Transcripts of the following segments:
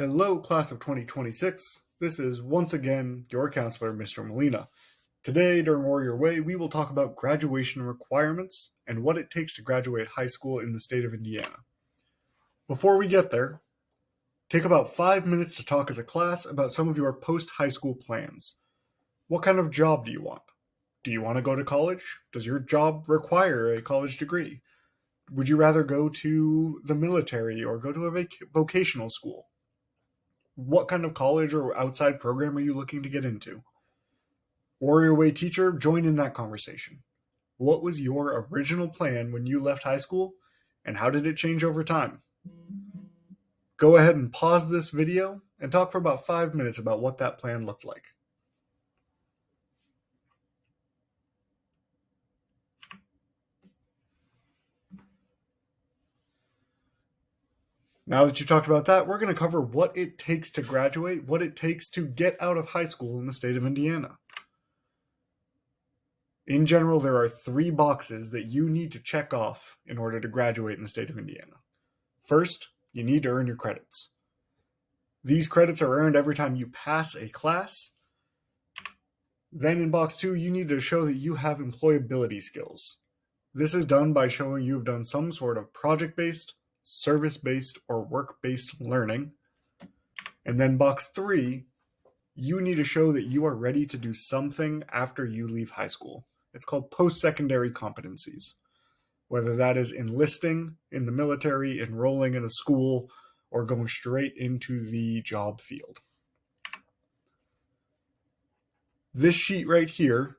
Hello, class of 2026. This is once again your counselor, Mr. Molina. Today, during Warrior Way, we will talk about graduation requirements and what it takes to graduate high school in the state of Indiana. Before we get there, take about 5 minutes to talk as a class about some of your post-high school plans. What kind of job do you want? Do you want to go to college? Does your job require a college degree? Would you rather go to the military or go to a vocational school? What kind of college or outside program are you looking to get into? Warrior Way teacher, join in that conversation. What was your original plan when you left high school, and how did it change over time? Go ahead and pause this video and talk for about 5 minutes about what that plan looked like. Now that you talked about that, we're going to cover what it takes to graduate, what it takes to get out of high school in the state of Indiana. In general, there are 3 boxes that you need to check off in order to graduate in the state of Indiana. First, you need to earn your credits. These credits are earned every time you pass a class. Then in box 2, you need to show that you have employability skills. This is done by showing you've done some sort of project-based, service-based, or work-based learning. And then box 3, you need to show that you are ready to do something after you leave high school. It's called post-secondary competencies, whether that is enlisting in the military, enrolling in a school, or going straight into the job field. This sheet right here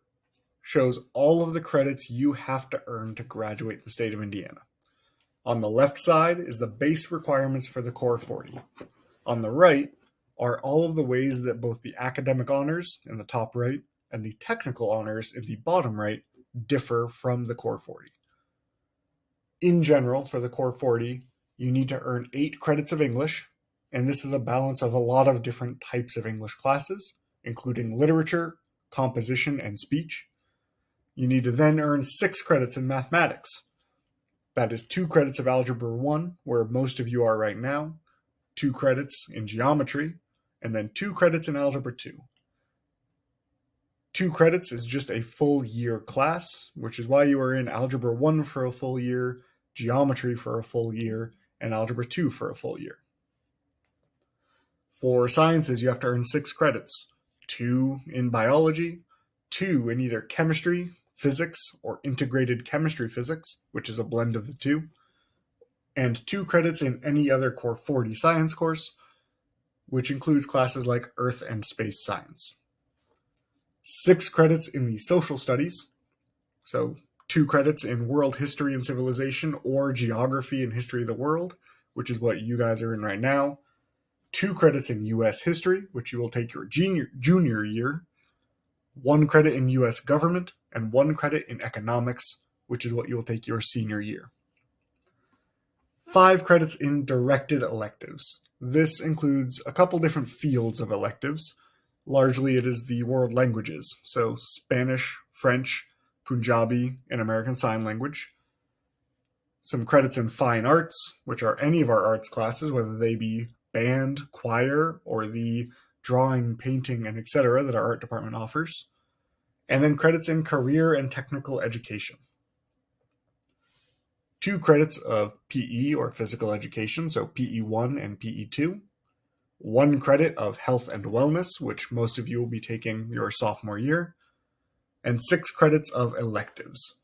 shows all of the credits you have to earn to graduate the state of Indiana. On the left side is the base requirements for the Core 40. On the right are all of the ways that both the academic honors in the top right and the technical honors in the bottom right differ from the Core 40. In general, for the Core 40, you need to earn 8 credits of English, and this is a balance of a lot of different types of English classes, including literature, composition, and speech. You need to then earn 6 credits in mathematics. That is 2 credits of Algebra 1, where most of you are right now, 2 credits in geometry, and then 2 credits in Algebra 2. 2 credits is just a full year class, which is why you are in Algebra 1 for a full year, Geometry for a full year, and Algebra 2 for a full year. For sciences, you have to earn 6 credits, 2 in biology, 2 in either chemistry, physics, or integrated chemistry physics, which is a blend of the 2, and 2 credits in any other Core 40 science course, which includes classes like Earth and Space Science. 6 credits in the social studies, so 2 credits in world history and civilization or geography and history of the world, which is what you guys are in right now. 2 credits in U.S. history, which you will take your junior year. 1 credit in U.S. government, and 1 credit in economics, which is what you will take your senior year. 5 credits in directed electives. This includes a couple different fields of electives. Largely, it is the world languages, so Spanish, French, Punjabi, and American Sign Language. Some credits in fine arts, which are any of our arts classes, whether they be band, choir, or the drawing, painting, and etc. that our art department offers. And then credits in career and technical education. 2 credits of PE or physical education, so PE1 and PE2. 1 credit of health and wellness, which most of you will be taking your sophomore year, and 6 credits of electives.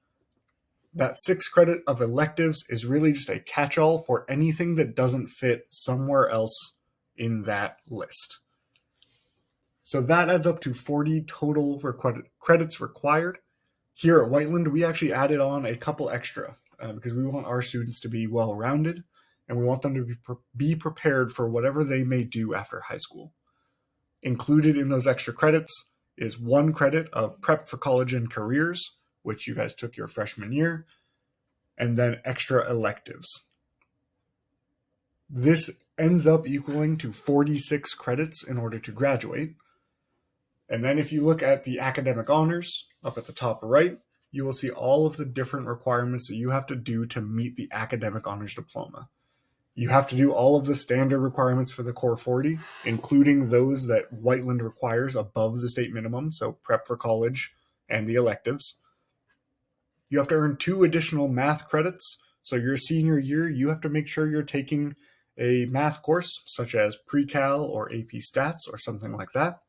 That 6 credit of electives is really just a catch-all for anything that doesn't fit somewhere else in that list. So that adds up to 40 total credits required. Here at Whiteland, we actually added on a couple extra because we want our students to be well-rounded, and we want them to be prepared for whatever they may do after high school. Included in those extra credits is 1 credit of prep for college and careers, which you guys took your freshman year, and then extra electives. This ends up equaling to 46 credits in order to graduate. And then if you look at the academic honors up at the top right, you will see all of the different requirements that you have to do to meet the academic honors diploma. You have to do all of the standard requirements for the Core 40, including those that Whiteland requires above the state minimum, so prep for college and the electives. You have to earn 2 additional math credits. So your senior year, you have to make sure you're taking a math course, such as Pre-Cal or AP Stats or something like that.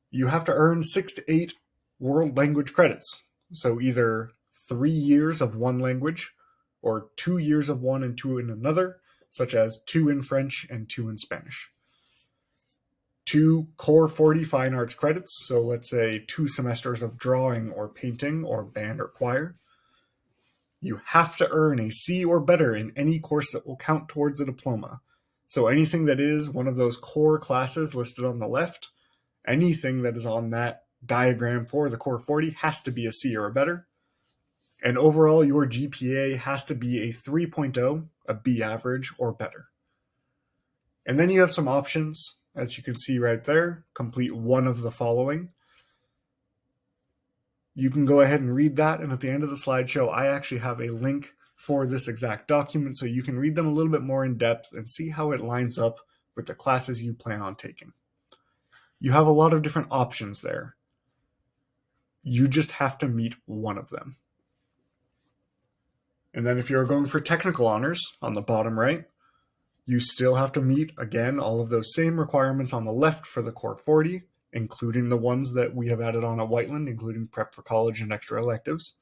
You have to earn 6 to 8 world language credits. So either 3 years of one language or 2 years of one and 2 in another, such as 2 in French and 2 in Spanish. 2 Core 40 fine arts credits, so let's say 2 semesters of drawing or painting or band or choir. You have to earn a C or better in any course that will count towards a diploma. So anything that is one of those core classes listed on the left, anything that is on that diagram for the Core 40 has to be a C or a better. And overall, your GPA has to be a 3.0, a B average, or better. And then you have some options, as you can see right there. Complete one of the following. You can go ahead and read that, and at the end of the slideshow, I actually have a link for this exact document, so you can read them a little bit more in depth and see how it lines up with the classes you plan on taking. You have a lot of different options there. You just have to meet one of them. And then if you're going for technical honors on the bottom right, you still have to meet, again, all of those same requirements on the left for the Core 40, including the ones that we have added on at Whiteland, including prep for college and extra electives.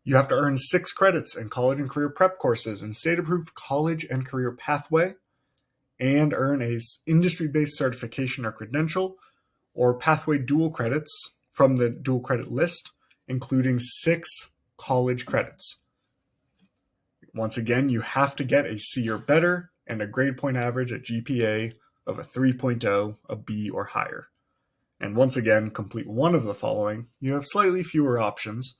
You have to earn 6 credits in college and career prep courses and state-approved college and career pathway, and earn a industry-based certification or credential, or pathway dual credits from the dual credit list, including 6 college credits. Once again, you have to get a C or better and a grade point average at GPA of a 3.0, a B or higher. And once again, complete one of the following. You have slightly fewer options,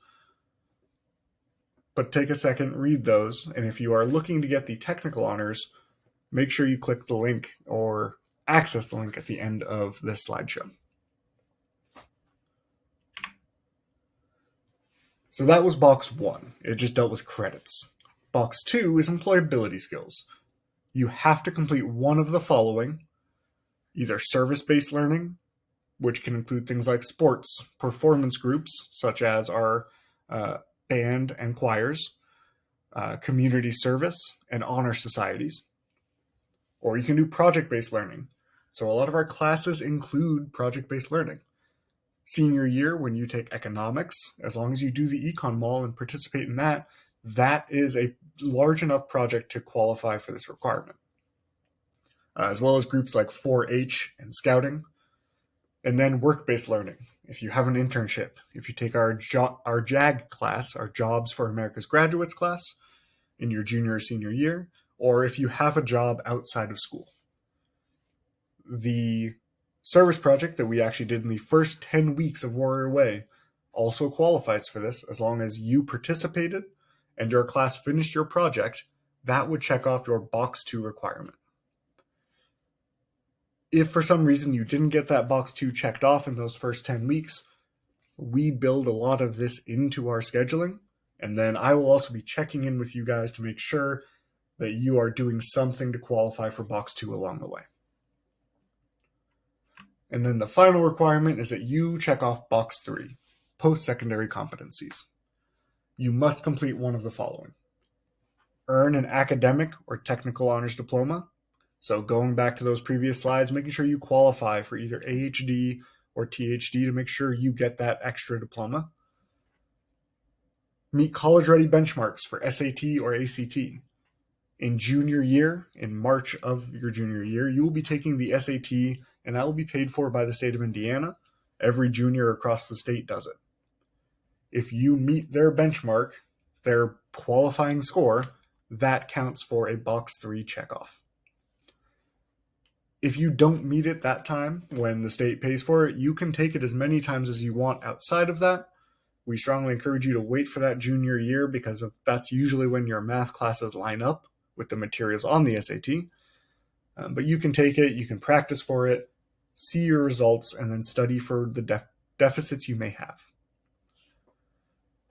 but take a second, read those, and if you are looking to get the technical honors, make sure you click the link or access the link at the end of this slideshow. So that was box 1. It just dealt with credits. Box 2 is employability skills. You have to complete one of the following: either service-based learning, which can include things like sports, performance groups, such as our band and choirs, community service, and honor societies. Or you can do project-based learning. So a lot of our classes include project-based learning. Senior year, when you take economics, as long as you do the econ mall and participate in that, that is a large enough project to qualify for this requirement. As well as groups like 4-H and scouting. And then work-based learning. If you have an internship, if you take our JAG class, our Jobs for America's Graduates class, in your junior or senior year, or if you have a job outside of school. The service project that we actually did in the first 10 weeks of Warrior Way also qualifies for this, as long as you participated and your class finished your project. That would check off your box 2 requirement. If for some reason you didn't get that box 2 checked off in those first 10 weeks, we build a lot of this into our scheduling, and then I will also be checking in with you guys to make sure that you are doing something to qualify for box 2 along the way. And then the final requirement is that you check off box 3, post-secondary competencies. You must complete one of the following: earn an academic or technical honors diploma. So going back to those previous slides, making sure you qualify for either AHD or THD to make sure you get that extra diploma. Meet college-ready benchmarks for SAT or ACT. In junior year, in March of your junior year, you will be taking the SAT, and that will be paid for by the state of Indiana. Every junior across the state does it. If you meet their benchmark, their qualifying score, that counts for a box 3 checkoff. If you don't meet it that time when the state pays for it, you can take it as many times as you want outside of that. We strongly encourage you to wait for that junior year, because that's usually when your math classes line up with the materials on the SAT. But you can take it, you can practice for it, see your results, and then study for the deficits you may have.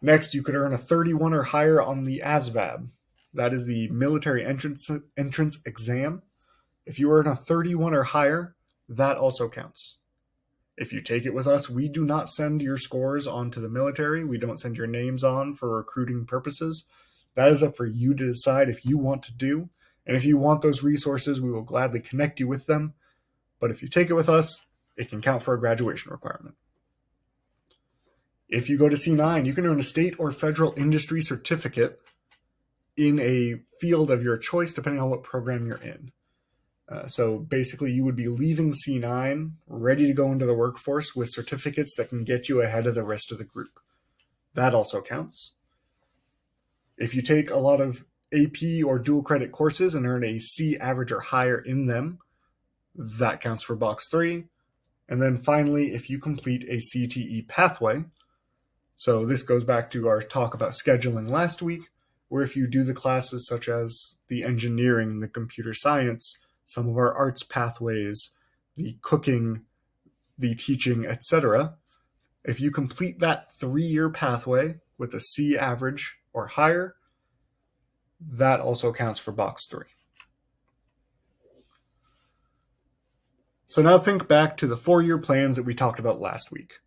Next, you could earn a 31 or higher on the ASVAB. That is the military entrance exam. If you earn a 31 or higher, that also counts. If you take it with us, we do not send your scores on to the military. We don't send your names on for recruiting purposes. That is up for you to decide if you want to do. And if you want those resources, we will gladly connect you with them. But if you take it with us, it can count for a graduation requirement. If you go to C9, you can earn a state or federal industry certificate in a field of your choice, depending on what program you're in. So basically, you would be leaving C9 ready to go into the workforce with certificates that can get you ahead of the rest of the group. That also counts. If you take a lot of AP or dual credit courses and earn a C average or higher in them, that counts for box 3. And then finally, if you complete a CTE pathway, so this goes back to our talk about scheduling last week, where if you do the classes such as the engineering, the computer science, some of our arts pathways, the cooking, the teaching, etc., if you complete that 3-year pathway with a C average or higher, that also counts for box 3. So now think back to the 4-year plans that we talked about last week.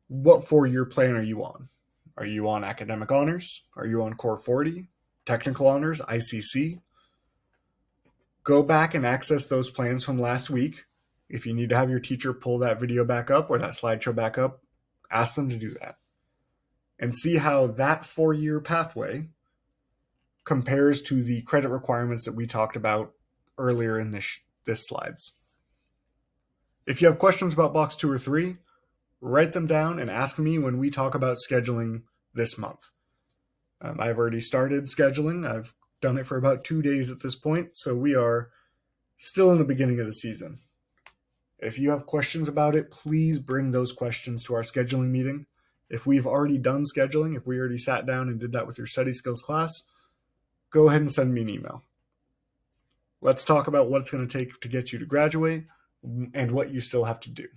What 4-year plan are you on? Are you on academic honors? Are you on Core 40, technical honors, ICC? Go back and access those plans from last week. If you need to have your teacher pull that video back up or that slideshow back up, ask them to do that. And see how that 4-year pathway compares to the credit requirements that we talked about earlier in this slides. If you have questions about box 2 or 3, write them down and ask me when we talk about scheduling this month. I've already started scheduling. I've done it for about 2 days at this point, so we are still in the beginning of the season. If you have questions about it, please bring those questions to our scheduling meeting. If we've already done scheduling, if we already sat down and did that with your study skills class, go ahead and send me an email. Let's talk about what it's going to take to get you to graduate and what you still have to do.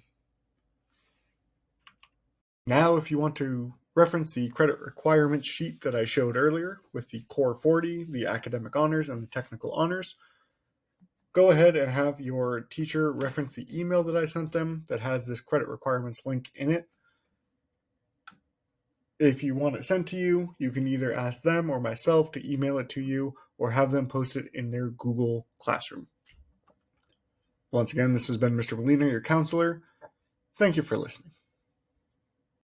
Now, if you want to reference the credit requirements sheet that I showed earlier with the Core 40, the academic honors, and the technical honors, go ahead and have your teacher reference the email that I sent them that has this credit requirements link in it. If you want it sent to you, you can either ask them or myself to email it to you or have them post it in their Google Classroom. Once again, this has been Mr. Molina, your counselor. Thank you for listening.